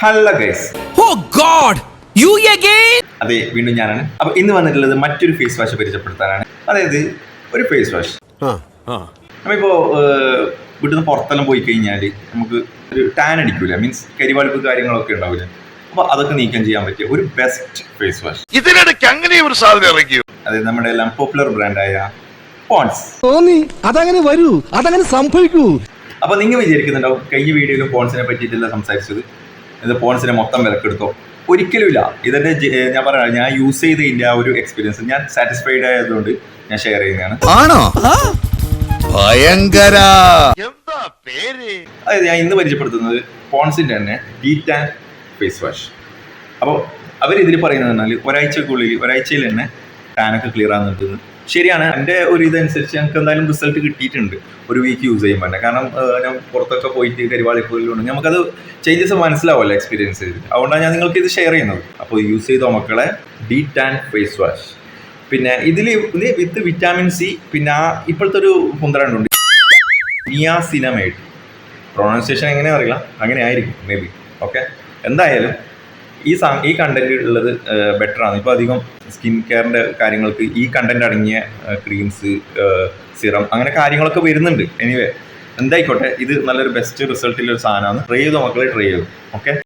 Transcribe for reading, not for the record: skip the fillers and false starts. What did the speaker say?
Hello guys. Oh God! You again? അതെ, വീണ്ടും ഞാനാണ്. അപ്പൊ ഇന്ന് വന്നിട്ടുള്ളത് മറ്റൊരു ഫേസ് വാഷ് പരിചയപ്പെടുത്താനാണ്. അതായത് ഒരു ഫേസ് വാഷ് നമ്മളിപ്പോ വീട്ടിൽ നിന്ന് പുറത്തെല്ലാം പോയി കഴിഞ്ഞാൽ നമുക്ക് ഒരു ടാൻ അടിക്കൂല, മീൻസ് കരിവാളിപ്പ് കാര്യങ്ങളൊക്കെ ഉണ്ടാവില്ല. അപ്പൊ അതൊക്കെ നീക്കം ചെയ്യാൻ പറ്റിയ ഒരു ബെസ്റ്റ് ഫേസ് വാഷ് ഇതിനിടയ്ക്ക് അങ്ങനെ ഒരു സാധനം ഇറങ്ങിയോ? അതായത് നമ്മുടെ എല്ലാം പോപ്പുലർ ബ്രാൻഡായ പോൺസ്. തോന്നി അതങ്ങനെ വരൂ, അതങ്ങനെ സംഭവിക്കൂ. അപ്പൊ നിങ്ങൾ വിചാരിക്കുന്നുണ്ടാവും കഴിഞ്ഞ വീഡിയോയിലും പോൺസിനെ പറ്റിയിട്ടല്ല സംസാരിച്ചത്, ഇത് പോൺസിനെ മൊത്തം വിലക്കെടുത്തോ? ഒരിക്കലുമില്ല. ഇതെന്റെ ഞാൻ പറയാം, ഞാൻ യൂസ് ചെയ്തതിന്റെ ആ ഒരു എക്സ്പീരിയൻസ് ഞാൻ സാറ്റിസ്ഫൈഡ് ആയതുകൊണ്ട് ഞാൻ ഷെയർ ചെയ്യുന്നതാണ്. ആണോ? ഭയങ്കര. എന്താ പേര്? അതായത് ഞാൻ ഇന്ന് പരിചയപ്പെടുത്തുന്നത് പോൺസിന്റെ തന്നെ ഡീറ്റാൻ ഫേസ് വാഷ്. അപ്പോൾ അവരിതിൽ പറയുന്നത് പറഞ്ഞാൽ ഒരാഴ്ചയിൽ തന്നെ ടാനൊക്കെ ക്ലിയർ ആകുന്നുണ്ടെന്ന്. ശരിയാണ്. എൻ്റെ ഒരു ഇതനുസരിച്ച് ഞങ്ങൾക്ക് എന്തായാലും റിസൾട്ട് കിട്ടിയിട്ടുണ്ട് ഒരു വീക്ക് യൂസ് ചെയ്യുമ്പോൾ തന്നെ. കാരണം ഞാൻ പുറത്തൊക്കെ പോയിട്ട് കരിവാളിപ്പോലുണ്ട്, നമുക്കത് ചേഞ്ചസ് മനസ്സിലാവുമല്ലോ എക്സ്പീരിയൻസ് ചെയ്ത്. അതുകൊണ്ടാണ് ഞാൻ നിങ്ങൾക്ക് ഇത് ഷെയർ ചെയ്യുന്നത്. അപ്പോൾ യൂസ് ചെയ്തോ മക്കളെ, ഡീറ്റാൻ ഫേസ് വാഷ്. പിന്നെ ഇതിൽ വിത്ത് വിറ്റാമിൻ സി, പിന്നെ ഇപ്പോഴത്തെ ഒരു കുന്തറുണ്ട് നിയാസിനമൈഡ്. പ്രൊണൗൺസിയേഷൻ എങ്ങനെയാ അറിയില്ല, അങ്ങനെ ആയിരിക്കും മേ ബി. ഓക്കെ, എന്തായാലും ഈ കണ്ടന്റ് ഉള്ളത് ബെറ്ററാണ്. ഇപ്പോൾ അധികം സ്കിൻ കെയറിൻ്റെ കാര്യങ്ങൾക്ക് ഈ കണ്ടന്റ് അടങ്ങിയ ക്രീംസ്, സിറം, അങ്ങനെ കാര്യങ്ങളൊക്കെ വരുന്നുണ്ട്. എനിവേ എന്തായിക്കോട്ടെ, ഇത് നല്ലൊരു ബെസ്റ്റ് റിസൾട്ടുള്ള ഒരു സാധനമാണ്. ട്രൈ ചെയ്തോ മക്കളെ, ട്രൈ ചെയ്തു. ഓക്കെ.